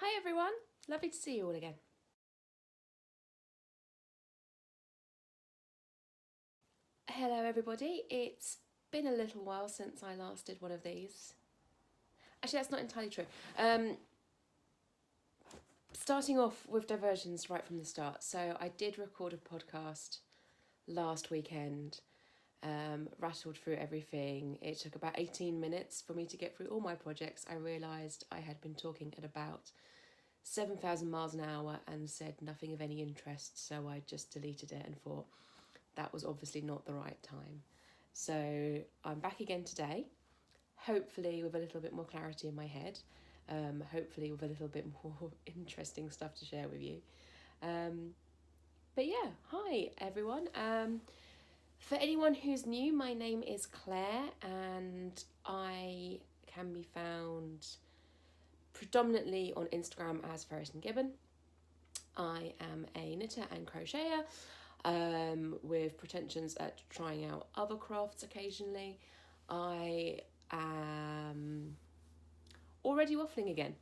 Hi everyone, lovely to see you all again. Hello everybody, it's been a little while since I last did one of these. Actually, that's not entirely true. Starting off with diversions right from the start. So I did record a podcast last weekend, rattled through everything. It took about 18 minutes for me to get through all my projects. I realised I had been talking at about 7,000 miles an hour and said nothing of any interest, so I just deleted it and thought that was obviously not the right time. So I'm back again today, hopefully with a little bit more clarity in my head, hopefully with a little bit more interesting stuff to share with you. But yeah, hi everyone. For anyone who's new, my name is Claire and I can be found predominantly on Instagram as Ferret and Gibbon. I am a knitter and crocheter, with pretensions at trying out other crafts occasionally. I am already waffling again.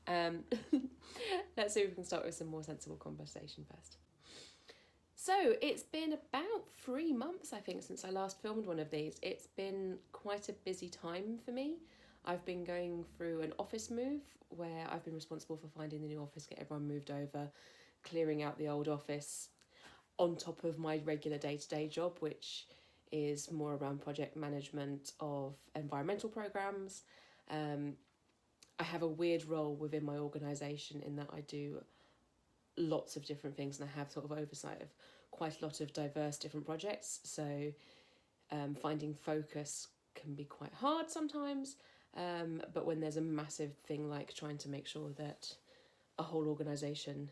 Let's see if we can start with some more sensible conversation first. So it's been about 3 months, I think, since I last filmed one of these. It's been quite a busy time for me. I've been going through an office move where I've been responsible for finding the new office, get everyone moved over, clearing out the old office, on top of my regular day-to-day job, which is more around project management of environmental programs. I have a weird role within my organisation in that I do lots of different things and I have sort of oversight of quite a lot of diverse different projects. So finding focus can be quite hard sometimes. But when there's a massive thing like trying to make sure that a whole organisation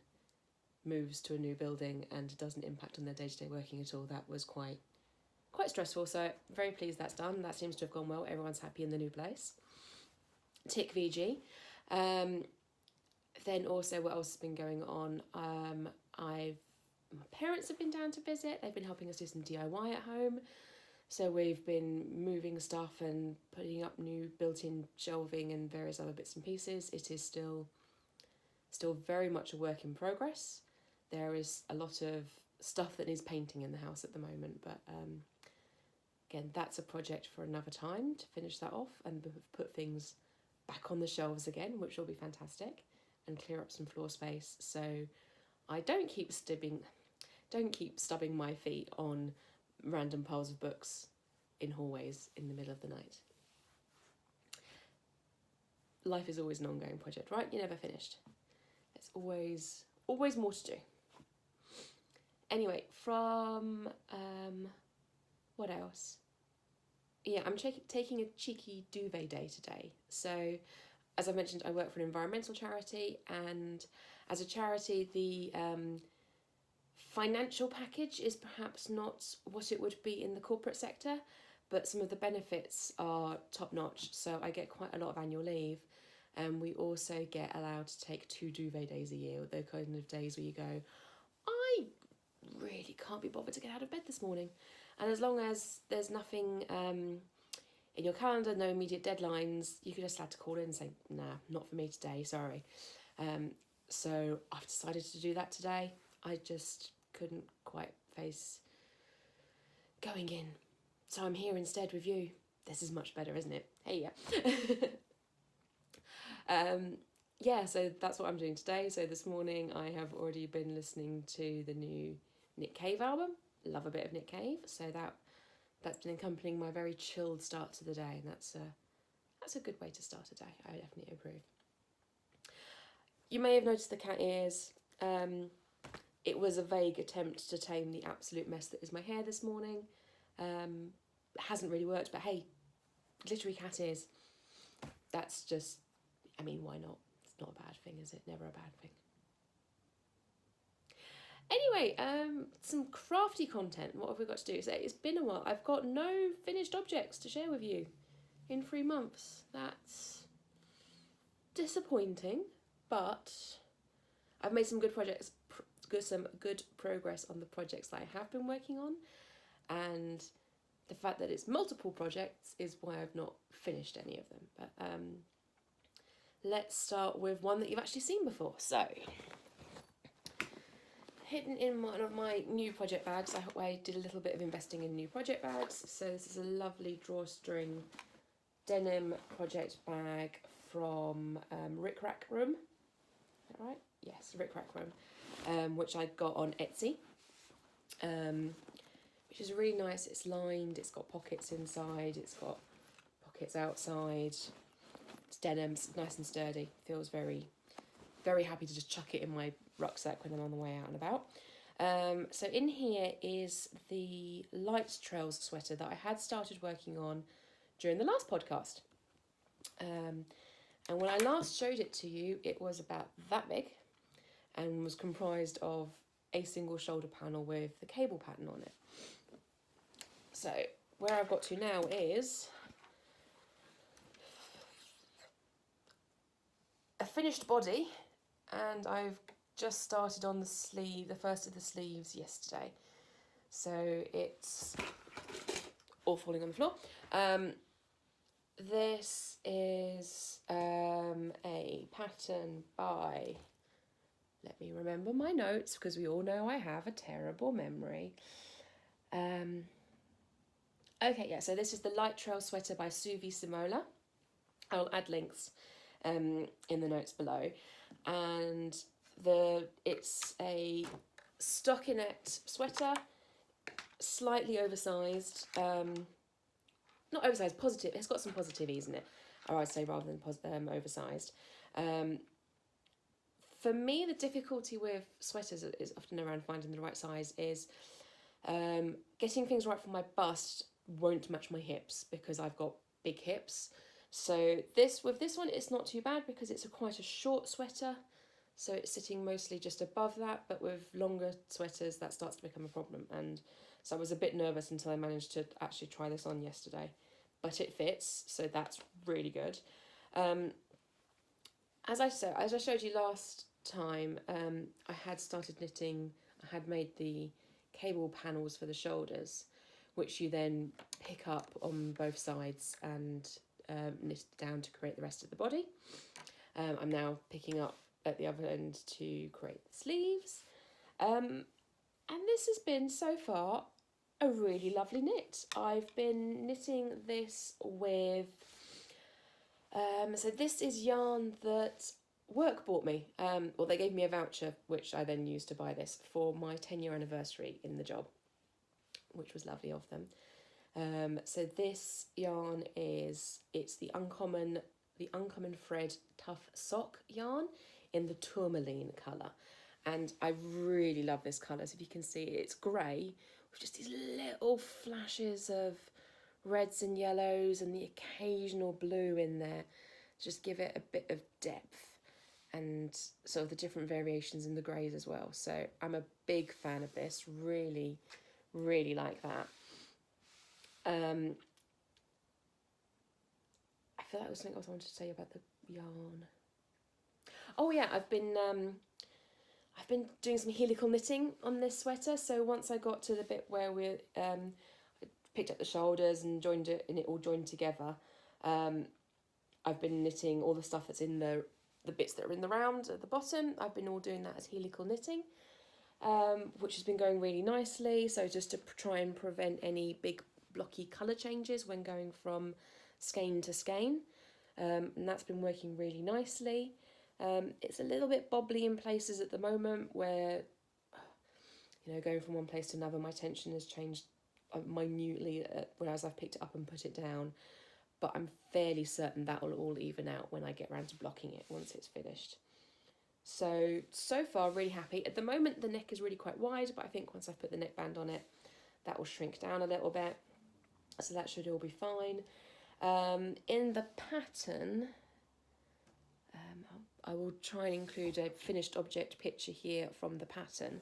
moves to a new building and doesn't impact on their day-to-day working at all, that was quite stressful. So very pleased that's done. That seems to have gone well. Everyone's happy in the new place. Tick VG. Then also what else has been going on? My parents have been down to visit. They've been helping us do some DIY at home. So we've been moving stuff and putting up new built-in shelving and various other bits and pieces. It is still very much a work in progress. There is a lot of stuff that needs painting in the house at the moment, but again, that's a project for another time to finish that off and put things back on the shelves again, which will be fantastic, and clear up some floor space so I don't keep stubbing my feet on random piles of books in hallways in the middle of the night. Life is always an ongoing project, right? You're never finished. There's always more to do. Anyway, from what else? Yeah, I'm taking a cheeky duvet day today. So, as I mentioned, I work for an environmental charity, and as a charity, the financial package is perhaps not what it would be in the corporate sector, but some of the benefits are top notch. So I get quite a lot of annual leave, and we also get allowed to take 2 duvet days a year, the kind of days where you go, I really can't be bothered to get out of bed this morning. And as long as there's nothing in your calendar, no immediate deadlines, you can just have to call in and say, nah, not for me today, sorry. So I've decided to do that today. I just couldn't quite face going in. So I'm here instead with you. This is much better, isn't it? Hey, yeah. Yeah, so that's what I'm doing today. So this morning I have already been listening to the new Nick Cave album. Love a bit of Nick Cave. So that's been accompanying my very chilled start to the day. And that's a good way to start a day. I definitely approve. You may have noticed the cat ears. It was a vague attempt to tame the absolute mess that is my hair this morning. Hasn't really worked, but hey, glittery cat ears. That's just, I mean, why not? It's not a bad thing, is it? Never a bad thing. Anyway, some crafty content. What have we got to do? So it's been a while. I've got no finished objects to share with you in 3 months. That's disappointing, but I've made some good projects, some good progress on the projects that I have been working on, and the fact that it's multiple projects is why I've not finished any of them. But let's start with one that you've actually seen before. So, hidden in one of my new project bags, I did a little bit of investing in new project bags. So this is a lovely drawstring denim project bag from Rick Rack Room. Is that right? Yes, Rick Rack Room, which I got on Etsy. Which is really nice. It's lined, it's got pockets inside, it's got pockets outside. It's denim, it's nice and sturdy. Feels very, very happy to just chuck it in my rucksack when I'm on the way out and about. So in here is the Light Trails sweater that I had started working on during the last podcast. And when I last showed it to you, it was about that big and was comprised of a single shoulder panel with the cable pattern on it. So where I've got to now is a finished body, and I've just started on the sleeve, the first of the sleeves yesterday. So it's all falling on the floor. This is a pattern by, let me remember my notes because we all know I have a terrible memory. Okay, yeah, so this is the Light Trail sweater by Suvi Simola. I'll add links in the notes below. And it's a stockinette sweater, slightly oversized, not oversized, positive. It's got some positive ease in it, or I'd say rather than oversized. For me, the difficulty with sweaters is often around finding the right size is getting things right for my bust won't match my hips because I've got big hips. So with this one, it's not too bad because it's quite a short sweater. So it's sitting mostly just above that, but with longer sweaters, that starts to become a problem. And so I was a bit nervous until I managed to actually try this on yesterday. But it fits, so that's really good. As I showed you last time, I had started knitting, I had made the cable panels for the shoulders, which you then pick up on both sides and knit down to create the rest of the body. I'm now picking up at the other end to create the sleeves. And this has been, so far, a really lovely knit. I've been knitting this with... so this is yarn that work bought me. Well, they gave me a voucher, which I then used to buy this for my 10-year anniversary in the job, which was lovely of them. So this yarn it's the Uncommon Thread Tough Sock yarn in the Tourmaline colour. And I really love this colour. So if you can see, it's grey with just these little flashes of reds and yellows and the occasional blue in there. Just give it a bit of depth and sort of the different variations in the greys as well. So I'm a big fan of this. Really, really like that. I feel like there was something else I wanted to say about the yarn. Oh yeah, I've been doing some helical knitting on this sweater. So once I got to the bit where we picked up the shoulders and joined it, and it all joined together, I've been knitting all the stuff that's in the bits that are in the round at the bottom. I've been all doing that as helical knitting, which has been going really nicely. So just to try and prevent any big blocky colour changes when going from skein to skein, and that's been working really nicely. It's a little bit bobbly in places at the moment where, going from one place to another, my tension has changed minutely whereas I've picked it up and put it down, but I'm fairly certain that will all even out when I get around to blocking it once it's finished. So far really happy. At the moment the neck is really quite wide, but I think once I've put the neckband on it, that will shrink down a little bit, so that should all be fine. In the pattern, I will try and include a finished object picture here from the pattern.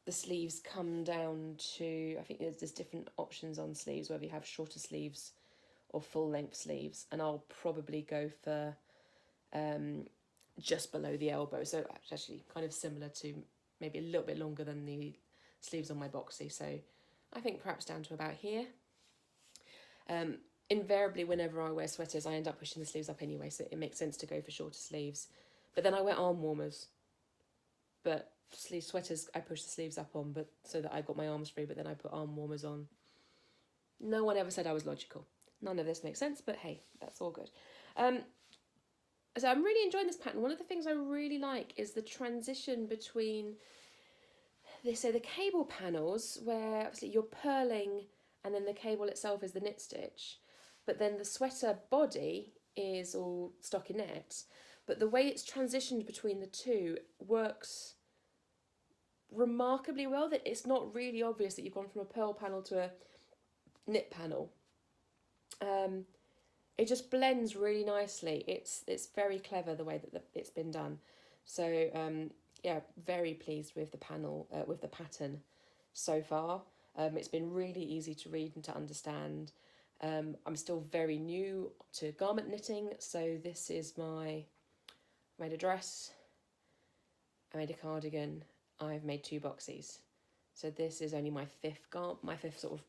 The sleeves come down to, I think there's different options on sleeves, whether you have shorter sleeves or full length sleeves, and I'll probably go for just below the elbow, so it's actually kind of similar to maybe a little bit longer than the sleeves on my boxy, so I think perhaps down to about here. invariably whenever I wear sweaters, I end up pushing the sleeves up anyway, so it makes sense to go for shorter sleeves. But then I wear arm warmers. But sweaters, I push the sleeves up on, but so that I got my arms free, but then I put arm warmers on. No one ever said I was logical. None of this makes sense, but hey, that's all good. So I'm really enjoying this pattern. One of the things I really like is the transition between the cable panels, where obviously you're purling and then the cable itself is the knit stitch, but then the sweater body is all stockinette. But the way it's transitioned between the two works remarkably well, that it's not really obvious that you've gone from a purl panel to a knit panel. It just blends really nicely. It's very clever the way that it's been done. So yeah, very pleased with the panel, with the pattern so far. It's been really easy to read and to understand. I'm still very new to garment knitting, so this is I made a dress, I made a cardigan, I've made 2 boxies. So this is only my fifth sort of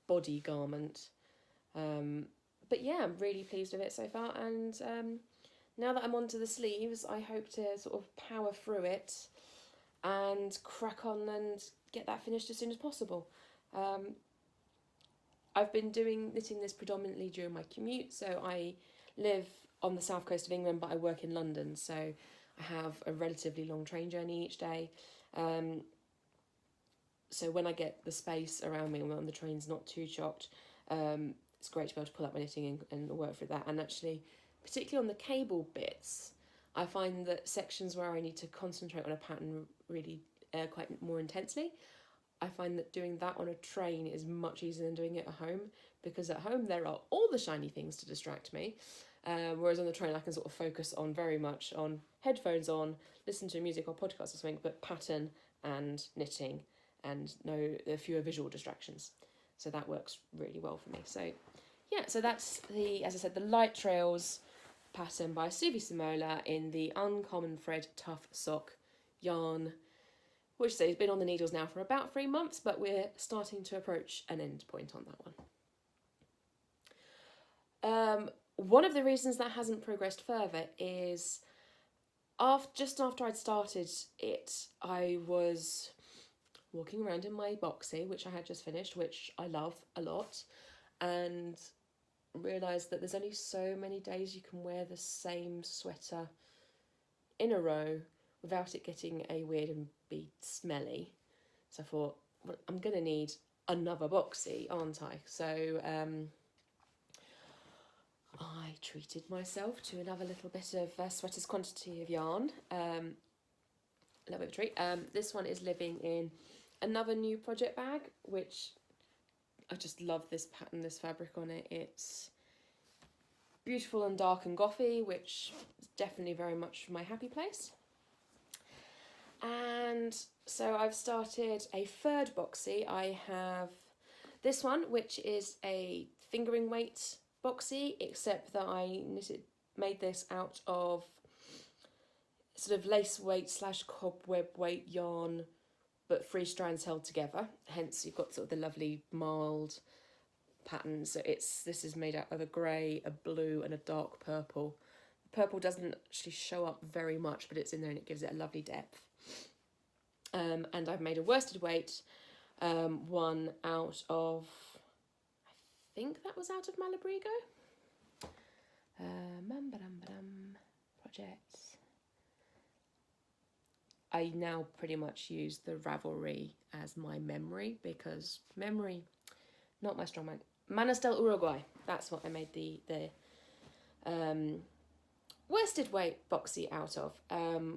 body garment. But yeah, I'm really pleased with it so far, and now that I'm onto the sleeves, I hope to sort of power through it and crack on and get that finished as soon as possible. I've been knitting this predominantly during my commute, so I live on the south coast of England, but I work in London, so I have a relatively long train journey each day. So when I get the space around me when the train's not too chocked, it's great to be able to pull up my knitting and work through that. And actually, particularly on the cable bits, I find that sections where I need to concentrate on a pattern really quite more intensely, I find that doing that on a train is much easier than doing it at home, because at home there are all the shiny things to distract me, whereas on the train I can sort of focus on very much on headphones on, listen to music or podcast or something, but pattern and knitting and fewer visual distractions. So that works really well for me. So yeah, so that's as I said, the Light Trails pattern by Suvi Simola in the Uncommon Thread Tough Sock yarn, which has been on the needles now for about 3 months, but we're starting to approach an end point on that one. One of the reasons that hasn't progressed further is just after I'd started it, I was walking around in my boxy, which I had just finished, which I love a lot, and realised that there's only so many days you can wear the same sweater in a row without it getting weird and be smelly. So I thought, well, I'm going to need another boxy, aren't I? So I treated myself to another little bit of sweater's quantity of yarn. A little bit of a treat. This one is living in another new project bag, which I just love this pattern, this fabric on it. It's beautiful and dark and gothy, which is definitely very much my happy place. And so I've started a third boxy. I have this one, which is a fingering weight boxy, except that I made this out of sort of lace weight / cobweb weight yarn, but 3 strands held together. Hence, you've got sort of the lovely mild pattern. So this is made out of a grey, a blue, and a dark purple. The purple doesn't actually show up very much, but it's in there and it gives it a lovely depth. And I've made a worsted weight one out of, I think that was out of Malabrigo. Projects. I now pretty much use the Ravelry as my memory, because memory, not my strong mind. Manos del Uruguay, that's what I made the worsted weight boxy out of,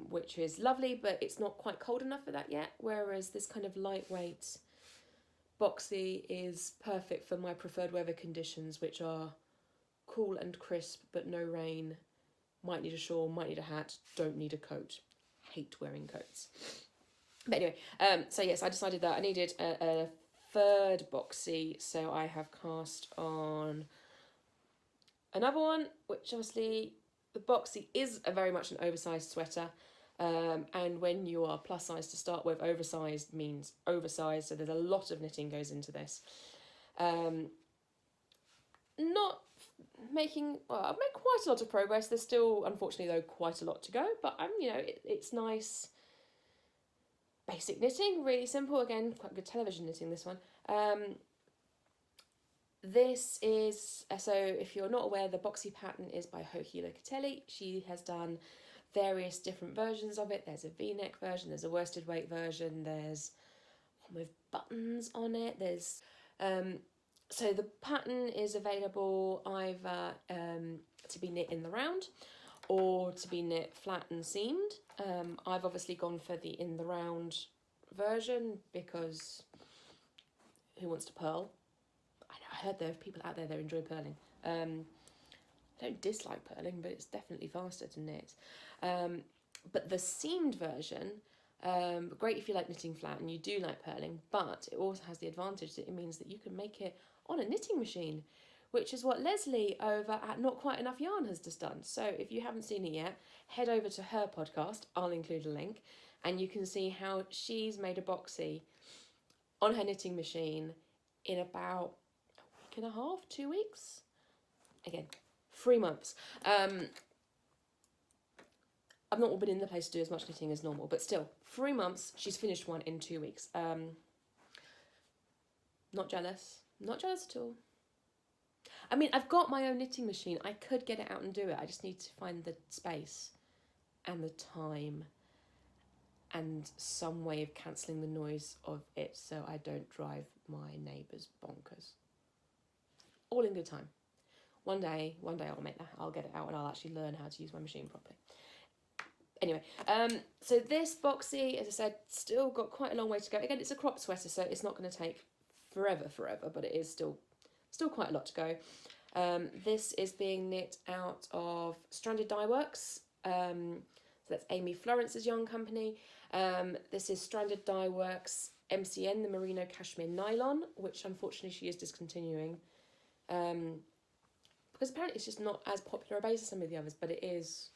which is lovely, but it's not quite cold enough for that yet, whereas this kind of lightweight boxy is perfect for my preferred weather conditions, which are cool and crisp, but no rain, might need a shawl, might need a hat, don't need a coat. Hate wearing coats. But anyway, so yes, I decided that I needed a third boxy, so I have cast on another one, which obviously the boxy is very much an oversized sweater, and when you are plus size to start with, oversized means oversized, so there's a lot of knitting goes into this. not making, well, I've made quite a lot of progress. There's still, unfortunately though, quite a lot to go, but it's nice. Basic knitting, really simple. Again, quite good television knitting, this one. This is, so if you're not aware, the boxy pattern is by Hoki Locatelli. She has done various different versions of it. There's a V-neck version, there's a worsted weight version, there's one with buttons on it, there's so the pattern is available either to be knit in the round or to be knit flat and seamed. I've obviously gone for the in the round version because who wants to purl? I heard there are people out there that enjoy purling. I don't dislike purling, but it's definitely faster to knit. But the seamed version, great if you like knitting flat and you do like purling, but it also has the advantage that it means that you can make it on a knitting machine, which is what Leslie over at Not Quite Enough Yarn has just done. So if you haven't seen it yet, head over to her podcast, I'll include a link, and you can see how she's made a boxy on her knitting machine in about a week and a half, 2 weeks. Again, 3 months. I've not been in the place to do as much knitting as normal, but still, 3 months, she's finished one in 2 weeks. Not jealous. Not jealous at all. I mean, I've got my own knitting machine. I could get it out and do it. I just need to find the space and the time and some way of cancelling the noise of it so I don't drive my neighbours bonkers. All in good time. One day I'll make that. I'll get it out and I'll actually learn how to use my machine properly. Anyway, so this boxy, as I said, still got quite a long way to go. Again, it's a crop sweater, so it's not going to take forever, but it is still quite a lot to go. This is being knit out of Stranded Dyeworks. So that's Amy Florence's yarn company. This is Stranded Dyeworks MCN, the Merino Cashmere Nylon, which unfortunately she is discontinuing. Because apparently it's just not as popular a base as some of the others, but it is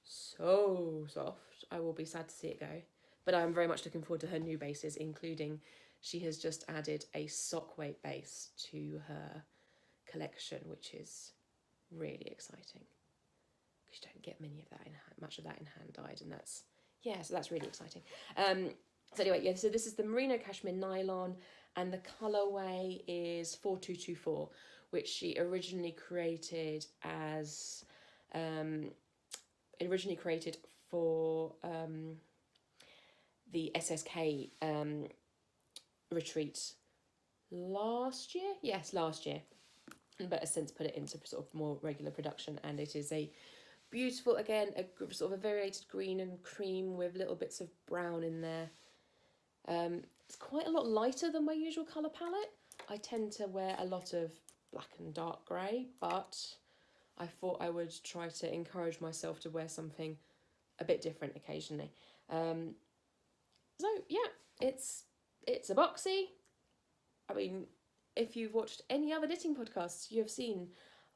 so soft. I will be sad to see it go. But I'm very much looking forward to her new bases, including she has just added a sock weight base to her collection, which is really exciting. Because you don't get much of that in hand dyed, and so that's really exciting. So anyway, yeah, so this is the Merino Cashmere Nylon, and the colourway is 4224, which she originally created as for the SSK retreat last year. Yes, last year, but has since put it into sort of more regular production, and it is a beautiful, again, a sort of a variated green and cream with little bits of brown in there. It's quite a lot lighter than my usual colour palette. I tend to wear a lot of black and dark grey, but I thought I would try to encourage myself to wear something a bit different occasionally. So yeah, it's a boxy. I mean, if you've watched any other knitting podcasts, you have seen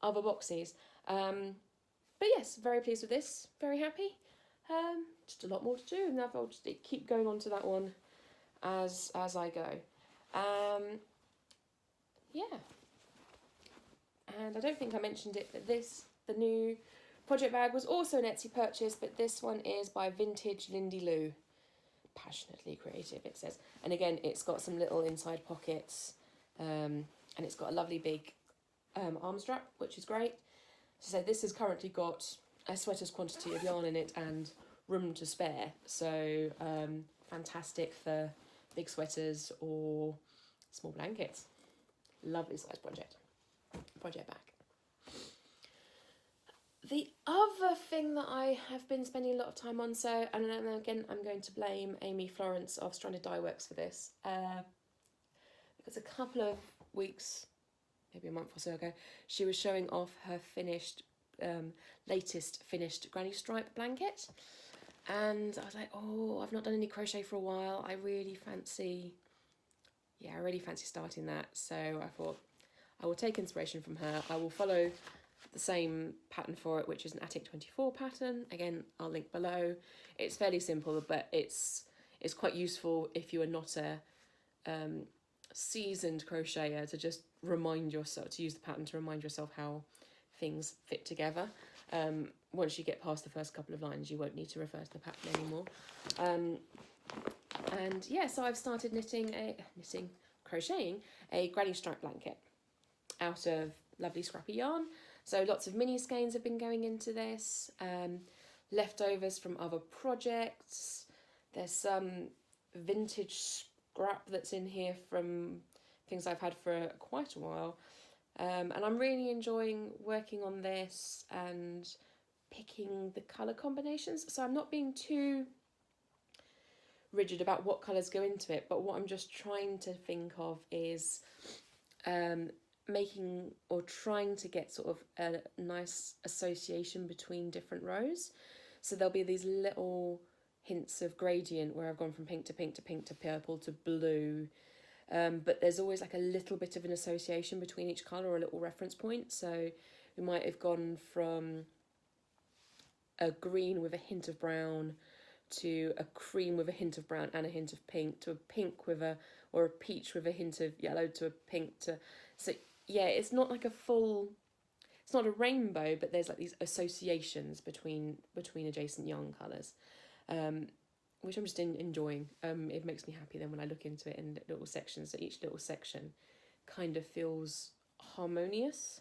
other boxies. But yes, very pleased with this. Very happy. Just a lot more to do, and I'll just keep going on to that one as I go. Yeah. And I don't think I mentioned it, but the new project bag was also an Etsy purchase, but this one is by Vintage Lindy Lou. Passionately creative, it says. And again, it's got some little inside pockets, and it's got a lovely big arm strap, which is great. So this has currently got a sweater's quantity of yarn in it and room to spare. So fantastic for big sweaters or small blankets. Lovely size project bag. The other thing that I have been spending a lot of time on, so, and then again, I'm going to blame Amy Florence of Stranded Dyeworks for this, because a couple of weeks, maybe a month or so ago, she was showing off her latest finished granny stripe blanket, and I was like, oh, I've not done any crochet for a while. I really fancy starting that. So I thought I will take inspiration from her. I will follow the same pattern for it, which is an Attic 24 pattern. Again, I'll link below. It's fairly simple, but it's quite useful if you are not a seasoned crocheter to just remind yourself, to use the pattern to remind yourself how things fit together. Once you get past the first couple of lines, you won't need to refer to the pattern anymore. And yeah, so I've started crocheting a granny stripe blanket out of lovely scrappy yarn. So lots of mini skeins have been going into this, leftovers from other projects. There's some vintage scrap that's in here from things I've had for quite a while. And I'm really enjoying working on this and picking the colour combinations. So I'm not being too rigid about what colours go into it, but what I'm just trying to think of is making or trying to get sort of a nice association between different rows. So there'll be these little hints of gradient where I've gone from pink to pink to pink to purple to blue, but there's always like a little bit of an association between each colour or a little reference point. So we might have gone from a green with a hint of brown to a cream with a hint of brown and a hint of pink to a pink with a, or a peach with a hint of yellow to a pink to, so yeah, it's not like a full, it's not a rainbow, but there's like these associations between adjacent yarn colours, which I'm just enjoying. It makes me happy then when I look into it in little sections, so each little section kind of feels harmonious.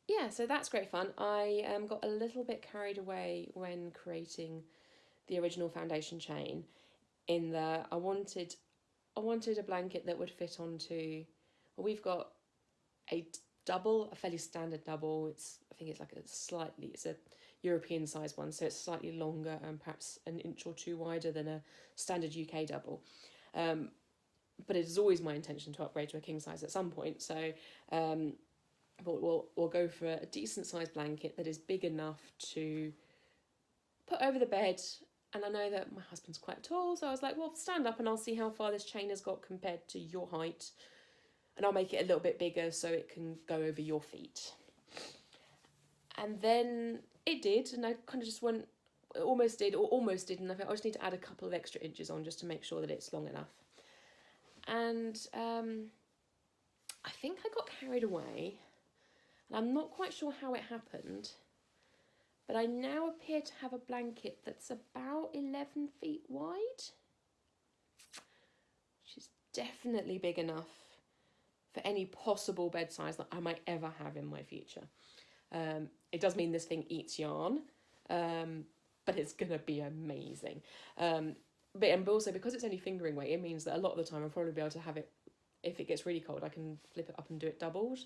Yeah, so that's great fun. I got a little bit carried away when creating the original foundation chain, in that I wanted a blanket that would fit onto, well, we've got a double, a fairly standard double. I think it's like it's a European size one, so it's slightly longer and perhaps an inch or two wider than a standard UK double. But it is always my intention to upgrade to a king size at some point. So but we'll go for a decent sized blanket that is big enough to put over the bed. And I know that my husband's quite tall, so I was like, well, stand up and I'll see how far this chain has got compared to your height. And I'll make it a little bit bigger so it can go over your feet. And then it did, and I kind of just went, it almost did, and I thought I just need to add a couple of extra inches on just to make sure that it's long enough. And I think I got carried away, and I'm not quite sure how it happened, but I now appear to have a blanket that's about 11 feet wide, which is definitely big enough for any possible bed size that I might ever have in my future. It does mean this thing eats yarn, but it's going to be amazing. But also, because it's only fingering weight, it means that a lot of the time I'll probably be able to have it, if it gets really cold, I can flip it up and do it doubled,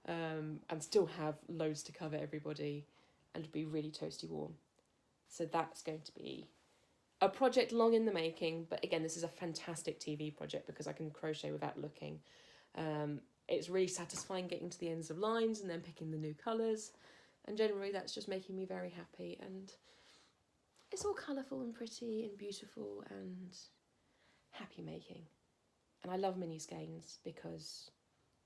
and still have loads to cover everybody and be really toasty warm. So that's going to be a project long in the making, but again, this is a fantastic TV project because I can crochet without looking. It's really satisfying getting to the ends of lines and then picking the new colours, and generally that's just making me very happy, and it's all colourful and pretty and beautiful and happy making. And I love mini skeins because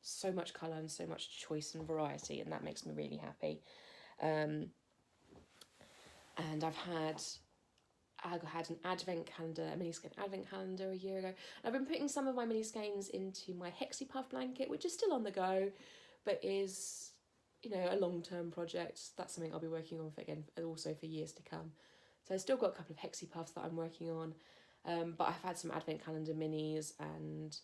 so much colour and so much choice and variety, and that makes me really happy. And I had an advent calendar, a mini skein advent calendar a year ago. I've been putting some of my mini skeins into my Hexie Puff blanket, which is still on the go, but is, you know, a long-term project. That's something I'll be working on also for years to come. So I've still got a couple of Hexie Puffs that I'm working on, but I've had some advent calendar minis, and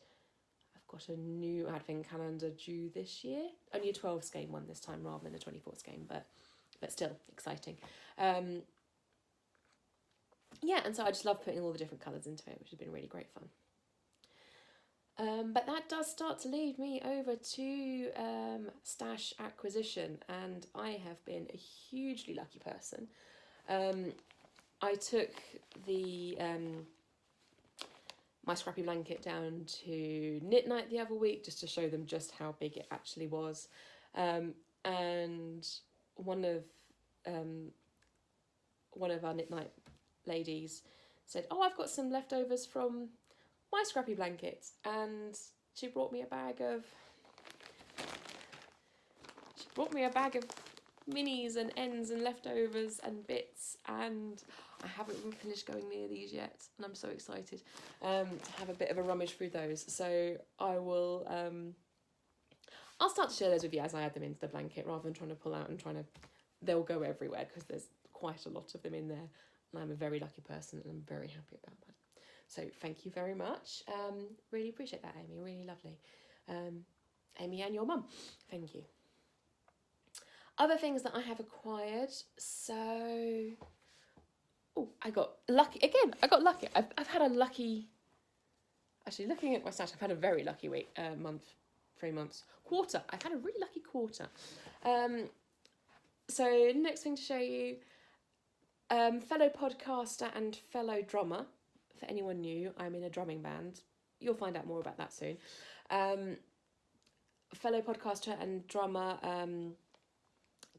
I've got a new advent calendar due this year. Only a 12 skein one this time rather than a 24 skein, but still exciting. Yeah, and so I just love putting all the different colours into it, which has been really great fun. But that does start to lead me over to stash acquisition, and I have been a hugely lucky person. I took the my scrappy blanket down to Knit Night the other week just to show them just how big it actually was, and one of our Knit Night ladies said, "Oh, I've got some leftovers from my scrappy blankets," and she brought me a bag of minis and ends and leftovers and bits, and I haven't even finished going near these yet, and I'm so excited to have a bit of a rummage through those. So I will, I'll start to share those with you as I add them into the blanket, rather than trying to pull out and they'll go everywhere because there's quite a lot of them in there, and I'm a very lucky person and I'm very happy about that. So thank you very much. Really appreciate that, Amy, really lovely. Amy and your mum, thank you. Other things that I have acquired, so... Oh, I got lucky. Again, I got lucky. I've had a lucky... Actually, looking at my stash, I've had a very lucky week, month, 3 months, quarter. I've had a really lucky quarter. So next thing to show you, fellow podcaster and fellow drummer. For anyone new, I'm in a drumming band. You'll find out more about that soon. Fellow podcaster and drummer,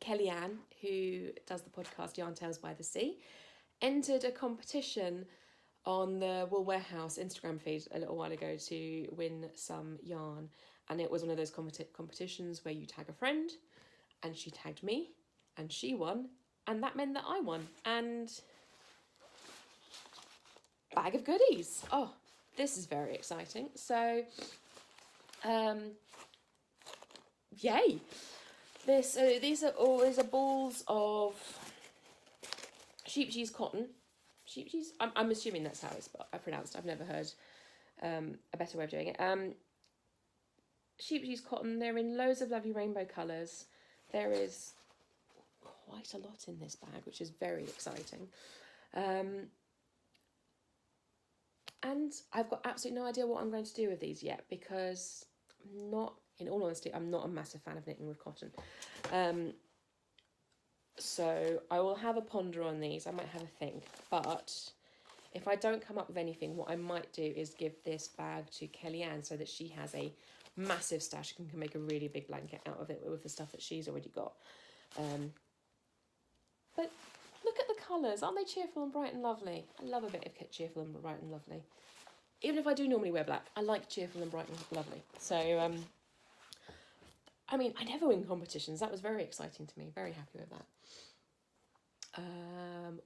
Kellyanne, who does the podcast Yarn Tales by the Sea, entered a competition on the Wool Warehouse Instagram feed a little while ago to win some yarn. And it was one of those competitions where you tag a friend, and she tagged me, and she won, and that meant that I won. And bag of goodies. Oh, this is very exciting. So, yay. These are balls of Sheepjes Cotton. Sheepjes? I'm assuming that's how it's pronounced. I've never heard a better way of doing it. Sheepjes Cotton, they're in loads of lovely rainbow colours. There is quite a lot in this bag, which is very exciting. And I've got absolutely no idea what I'm going to do with these yet, because in all honesty, I'm not a massive fan of knitting with cotton. So I will have a ponder on these. I might have a think, but if I don't come up with anything, what I might do is give this bag to Kellyanne so that she has a massive stash and can make a really big blanket out of it with the stuff that she's already got. But look at the colours. Aren't they cheerful and bright and lovely? I love a bit of cheerful and bright and lovely. Even if I do normally wear black, I like cheerful and bright and lovely. So, I mean, I never win competitions. That was very exciting to me. Very happy with that.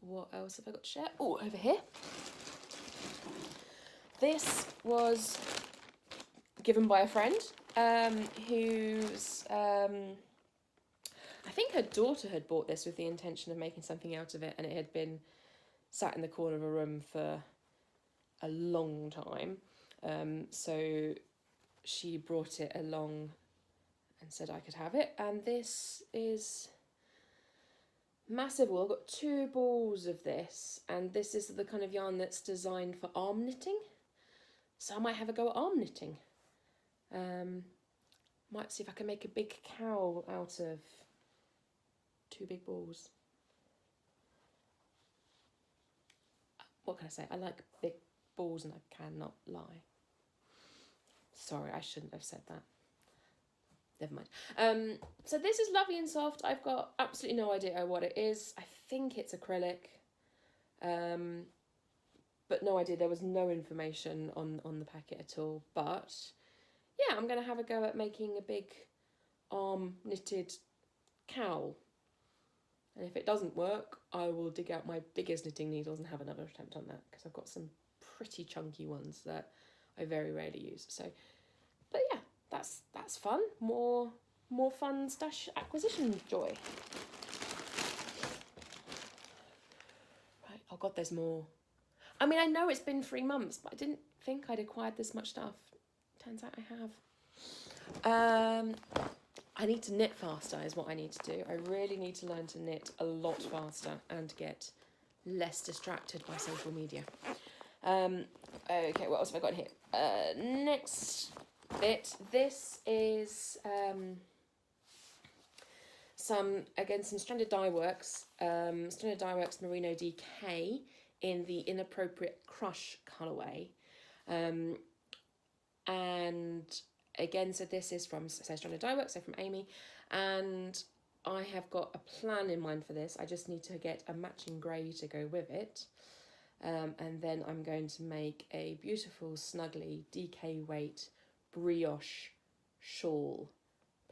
What else have I got to share? Oh, over here. This was given by a friend who's... I think her daughter had bought this with the intention of making something out of it, and it had been sat in the corner of a room for a long time. So she brought it along and said I could have it. And this is massive wool. I've got 2 balls of this, and this is the kind of yarn that's designed for arm knitting. So I might have a go at arm knitting. Might see if I can make a big cowl out of 2 big balls. What can I say? I like big balls and I cannot lie. Sorry, I shouldn't have said that. Never mind. So this is lovely and soft. I've got absolutely no idea what it is. I think it's acrylic. But no idea. There was no information on the packet at all. But yeah, I'm going to have a go at making a big arm knitted cowl. And if it doesn't work, I will dig out my biggest knitting needles and have another attempt on that, because I've got some pretty chunky ones that I very rarely use. So, but yeah, that's fun. More fun stash acquisition joy. Right, oh God, there's more. I mean, I know it's been 3 months, but I didn't think I'd acquired this much stuff. Turns out I have. I need to knit faster is what I need to do. I really need to learn to knit a lot faster and get less distracted by social media. Okay, what else have I got here? Next bit. This is some Stranded Dyeworks. Stranded Dyeworks Merino DK in the Inappropriate Crush colourway. And again, so this is from Stranded Dyeworks, so from Amy, and I have got a plan in mind for this. I just need to get a matching grey to go with it, and then I'm going to make a beautiful, snuggly, DK weight brioche shawl,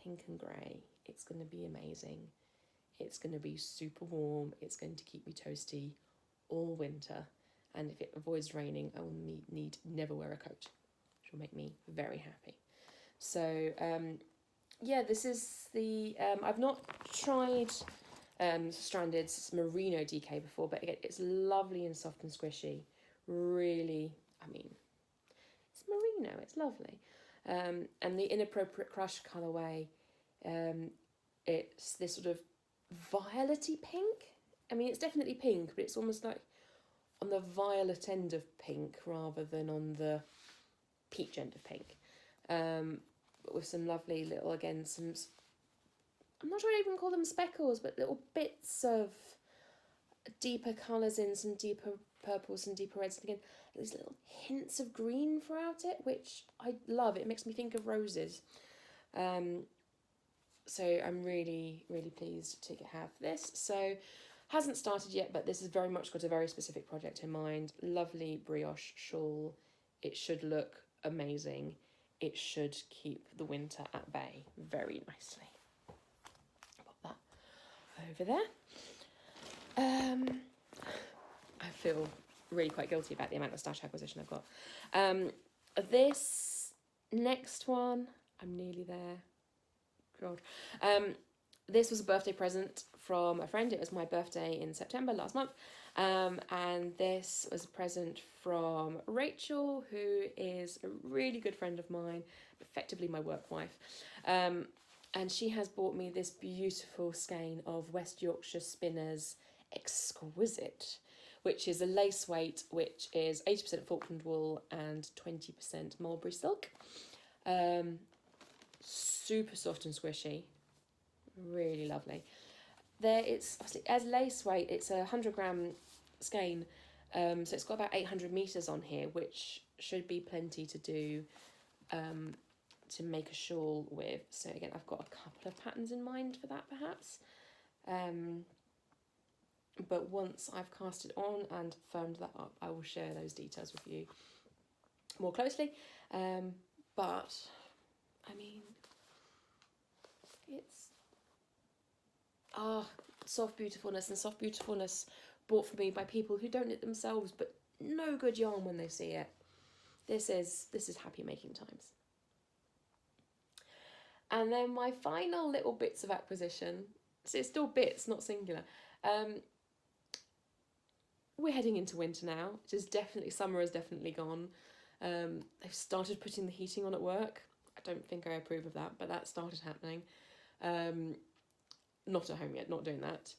pink and grey. It's going to be amazing. It's going to be super warm. It's going to keep me toasty all winter. And if it avoids raining, I will need never wear a coat, which will make me very happy. So, yeah, this is the... I've not tried Stranded's Merino DK before, but again, it's lovely and soft and squishy. Really, I mean, it's Merino, it's lovely. And the Inappropriate Crush colourway, it's this sort of violety pink. I mean, it's definitely pink, but it's almost like on the violet end of pink rather than on the peach end of pink. But with some lovely little, again, some, I'm not sure I'd even call them speckles, but little bits of deeper colours in, some deeper purples, some deeper reds, and again, these little hints of green throughout it, which I love. It makes me think of roses. So I'm really, really pleased to have this. So hasn't started yet, but this has very much got a very specific project in mind. Lovely brioche shawl. It should look amazing. It should keep the winter at bay very nicely. Pop that over there. I feel really quite guilty about the amount of stash acquisition I've got. This next one, I'm nearly there. God. This was a birthday present from a friend. It was my birthday in September last month. And this was a present from Rachel, who is a really good friend of mine, effectively my work wife. And she has bought me this beautiful skein of West Yorkshire Spinners Exquisite, which is a lace weight, which is 80% Falkland wool and 20% mulberry silk. Super soft and squishy. Really lovely. There, it's obviously as lace weight, it's a 100-gram skein, so it's got about 800 meters on here, which should be plenty to do to make a shawl with. So again, I've got a couple of patterns in mind for that, perhaps. But once I've cast it on and firmed that up, I will share those details with you more closely. But I mean, it's soft beautifulness, and soft beautifulness bought for me by people who don't knit themselves, but no good yarn when they see it. This is happy making times. And then my final little bits of acquisition, so it's still bits, not singular. We're heading into winter now. It is definitely, summer is definitely gone. They've started putting the heating on at work. I don't think I approve of that, but that started happening. Not at home yet, not doing that.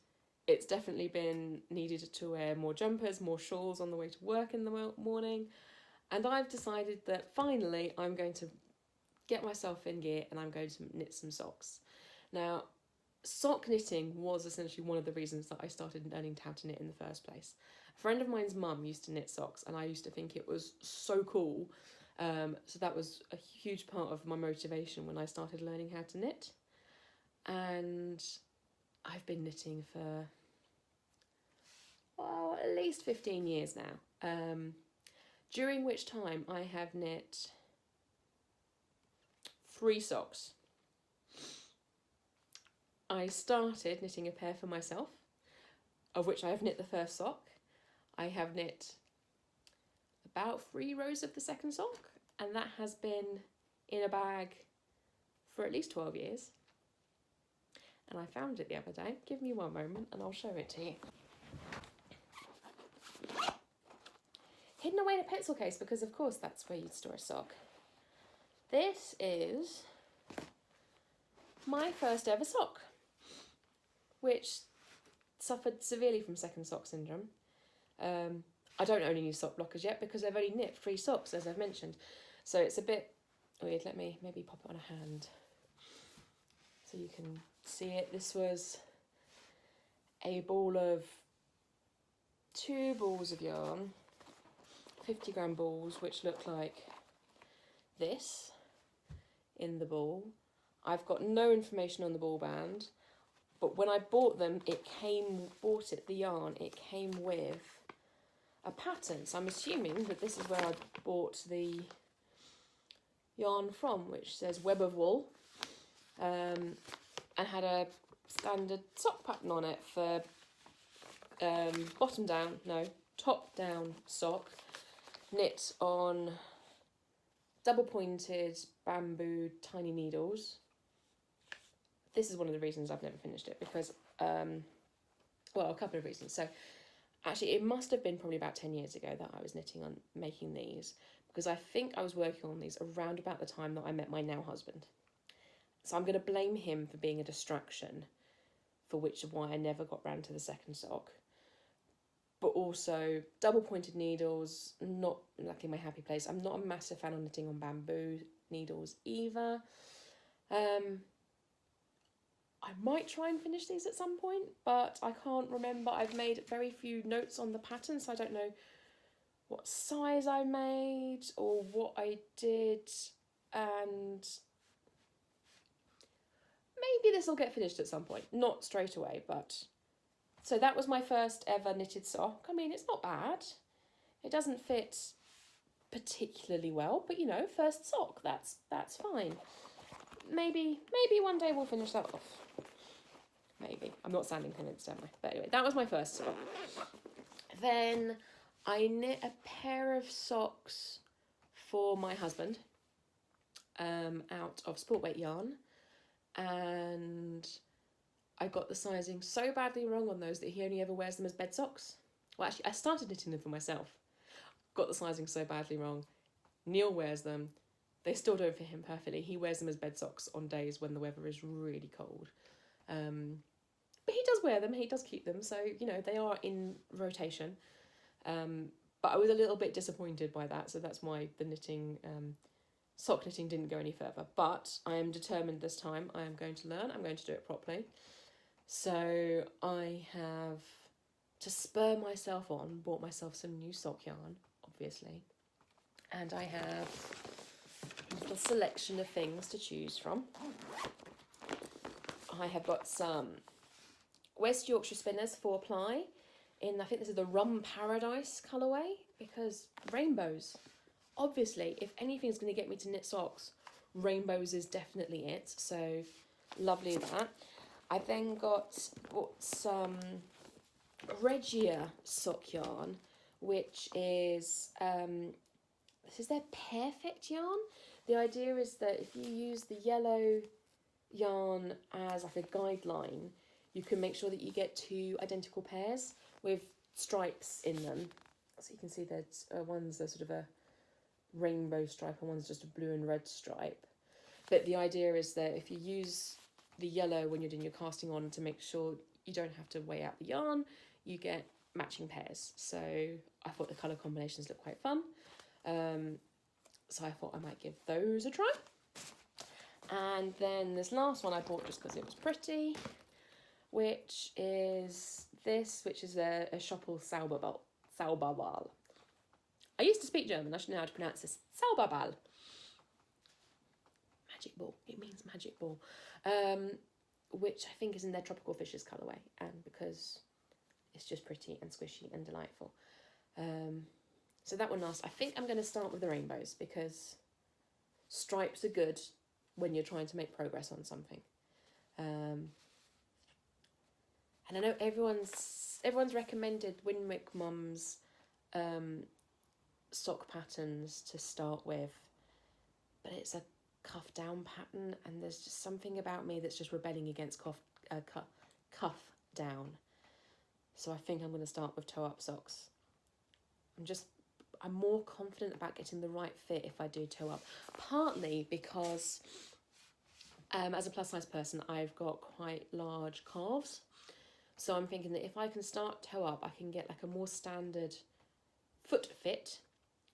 It's definitely been needed to wear more jumpers, more shawls on the way to work in the morning. And I've decided that finally I'm going to get myself in gear and I'm going to knit some socks. Now, sock knitting was essentially one of the reasons that I started learning how to knit in the first place. A friend of mine's mum used to knit socks and I used to think it was so cool. So that was a huge part of my motivation when I started learning how to knit. And I've been knitting for, well, at least 15 years now. During which time I have knit 3 socks. I started knitting a pair for myself, of which I have knit the first sock. I have knit about 3 rows of the second sock, and that has been in a bag for at least 12 years. And I found it the other day. Give me one moment and I'll show it to you. Hidden away in a pencil case, because of course that's where you'd store a sock. This is my first ever sock, which suffered severely from second sock syndrome. I don't own any sock blockers yet because I've only knit 3 socks, as I've mentioned. So it's a bit weird. Let me maybe pop it on a hand so you can see it. This was a ball of 2 balls of yarn, 50-gram balls, which look like this in the ball. I've got no information on the ball band, but when I bought them, the yarn, it came with a pattern. So I'm assuming that this is where I bought the yarn from, which says Web of Wool, and had a standard sock pattern on it for top down sock, knit on double pointed bamboo tiny needles. This is one of the reasons I've never finished it, because, well, a couple of reasons. So actually it must have been probably about 10 years ago that I was making these, because I think I was working on these around about the time that I met my now husband. So I'm going to blame him for being a distraction, for which is why I never got round to the second sock. But also, double pointed needles, not exactly my happy place. I'm not a massive fan of knitting on bamboo needles either. I might try and finish these at some point, but I can't remember. I've made very few notes on the pattern, so I don't know what size I made or what I did, and maybe this will get finished at some point. Not straight away, but... So that was my first ever knitted sock. I mean, it's not bad. It doesn't fit particularly well, but you know, first sock, that's fine. Maybe one day we'll finish that off. Maybe. I'm not sounding convinced, am I? But anyway, that was my first sock. Then I knit a pair of socks for my husband out of sport weight yarn, and I got the sizing so badly wrong on those that he only ever wears them as bed socks. Well, actually, I started knitting them for myself. Got the sizing so badly wrong. Neil wears them. They still don't fit him perfectly. He wears them as bed socks on days when the weather is really cold. But he does wear them. He does keep them. So, you know, they are in rotation. But I was a little bit disappointed by that. So that's why the knitting... sock knitting didn't go any further. But I am determined this time. I am going to learn. I'm going to do it properly. So I have, to spur myself on, bought myself some new sock yarn, obviously. And I have a little selection of things to choose from. I have got some West Yorkshire Spinners 4-ply in, I think this is the Rum Paradise colourway, because rainbows. Obviously, if anything's going to get me to knit socks, rainbows is definitely it. So, lovely that. I then got some Regia sock yarn, which is, this is their Pairfect yarn. The idea is that if you use the yellow yarn as like a guideline, you can make sure that you get 2 identical pairs with stripes in them. So you can see that one's a sort of a rainbow stripe and one's just a blue and red stripe. But the idea is that if you use the yellow when you're doing your casting on to make sure you don't have to weigh out the yarn, you get matching pairs. So I thought the colour combinations looked quite fun. So I thought I might give those a try. And then this last one I bought just because it was pretty, which is this, which is a Schoppel Zauberball. I used to speak German, I should know how to pronounce this. Zauberball. Magic ball. It means magic ball. Which I think is in their Tropical Fishes colourway, and because it's just pretty and squishy and delightful. So that one last. I think I'm going to start with the rainbows, because stripes are good when you're trying to make progress on something. And I know everyone's recommended Winwick Mum's sock patterns to start with, but it's a cuff down pattern, and there's just something about me that's just rebelling against cuff down. So I think I'm going to start with toe up socks. I'm more confident about getting the right fit if I do toe up, partly because as a plus size person I've got quite large calves, so I'm thinking that if I can start toe up I can get like a more standard foot fit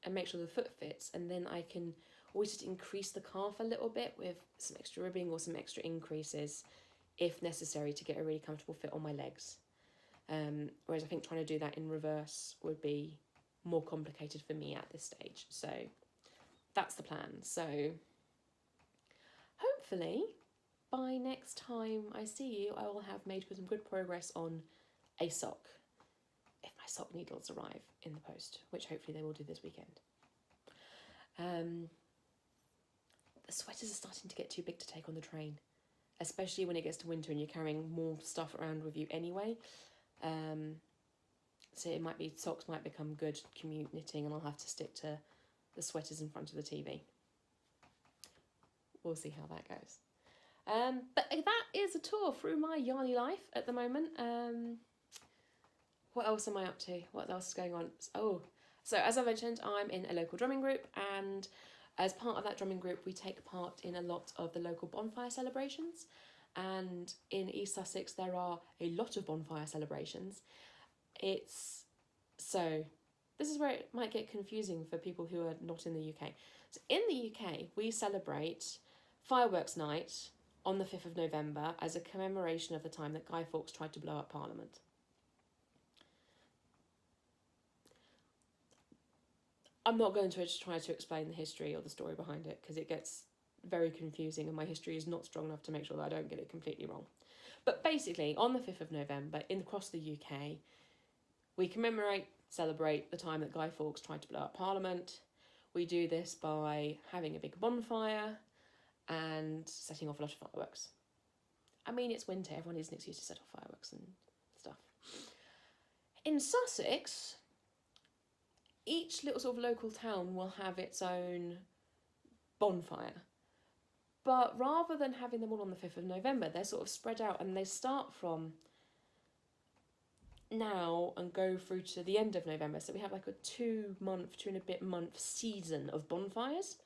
and make sure the foot fits, and then I can always just increase the calf a little bit with some extra ribbing or some extra increases if necessary to get a really comfortable fit on my legs. Whereas I think trying to do that in reverse would be more complicated for me at this stage. So that's the plan. So hopefully by next time I see you, I will have made some good progress on a sock, if my sock needles arrive in the post, which hopefully they will do this weekend. The sweaters are starting to get too big to take on the train. especially when it gets to winter and you're carrying more stuff around with you anyway. So it might be, socks might become good commute knitting, and I'll have to stick to the sweaters in front of the TV. We'll see how that goes. But that is a tour through my yarny life at the moment. What else am I up to? What else is going on? Oh, so as I mentioned, I'm in a local drumming group, and as part of that drumming group, we take part in a lot of the local bonfire celebrations. And in East Sussex, there are a lot of bonfire celebrations. So this is where it might get confusing for people who are not in the UK. So in the UK, we celebrate Fireworks Night on the 5th of November as a commemoration of the time that Guy Fawkes tried to blow up Parliament. I'm not going to try to explain the history or the story behind it, because it gets very confusing and my history is not strong enough to make sure that I don't get it completely wrong. But basically, on the 5th of November, across the UK, we celebrate the time that Guy Fawkes tried to blow up Parliament. We do this by having a big bonfire and setting off a lot of fireworks. I mean, it's winter, everyone needs an excuse to set off fireworks and stuff. In Sussex, each little sort of local town will have its own bonfire. But rather than having them all on the 5th of November, they're sort of spread out, and they start from now and go through to the end of November. So we have like a 2 and a bit month season of bonfires.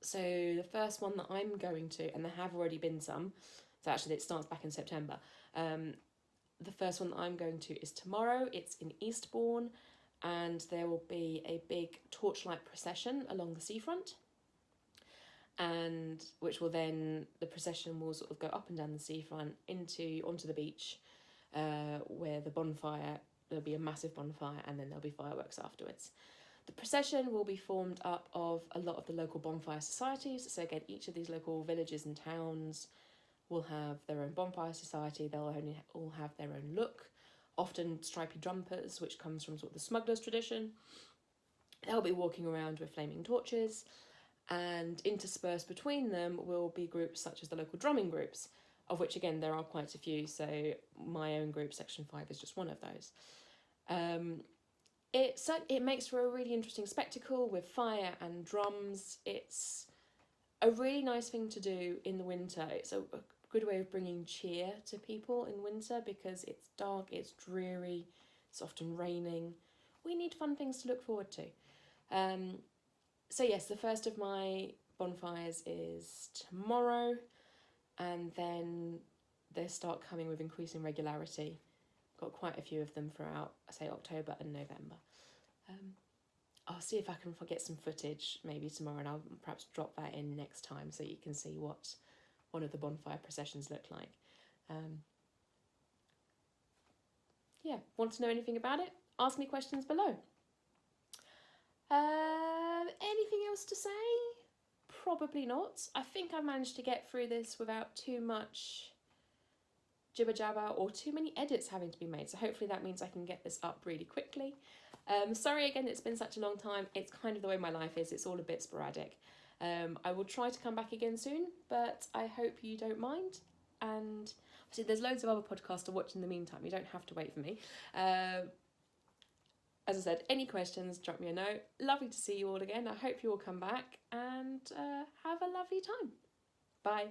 So the first one that I'm going to, and there have already been some, so actually it starts back in September. The first one that I'm going to is tomorrow. It's in Eastbourne, and there will be a big torchlight procession along the seafront, and the procession will sort of go up and down the seafront onto the beach, where there'll be a massive bonfire, and then there'll be fireworks afterwards. The procession will be formed up of a lot of the local bonfire societies. So again, each of these local villages and towns will have their own bonfire society. They'll all have their own look, often stripy jumpers, which comes from sort of the smugglers tradition. They'll be walking around with flaming torches, and interspersed between them will be groups such as the local drumming groups, of which again there are quite a few. So my own group, Section 5, is just one of those. It makes for a really interesting spectacle with fire and drums. It's a really nice thing to do in the winter. It's a good way of bringing cheer to people in winter, because it's dark, it's dreary, it's often raining. We need fun things to look forward to. So yes, the first of my bonfires is tomorrow, and then they start coming with increasing regularity. Got quite a few of them throughout, say, October and November. I'll see if I can get some footage maybe tomorrow, and I'll perhaps drop that in next time so you can see what one of the bonfire processions look like. Want to know anything about it? Ask me questions below. Anything else to say? Probably not. I think I managed to get through this without too much jibber jabber or too many edits having to be made, so hopefully that means I can get this up really quickly. Sorry again, it's been such a long time. It's kind of the way my life is. It's all a bit sporadic. I will try to come back again soon, but I hope you don't mind. And obviously there's loads of other podcasts to watch in the meantime. You don't have to wait for me. As I said, any questions, drop me a note. Lovely to see you all again. I hope you all come back, and have a lovely time. Bye.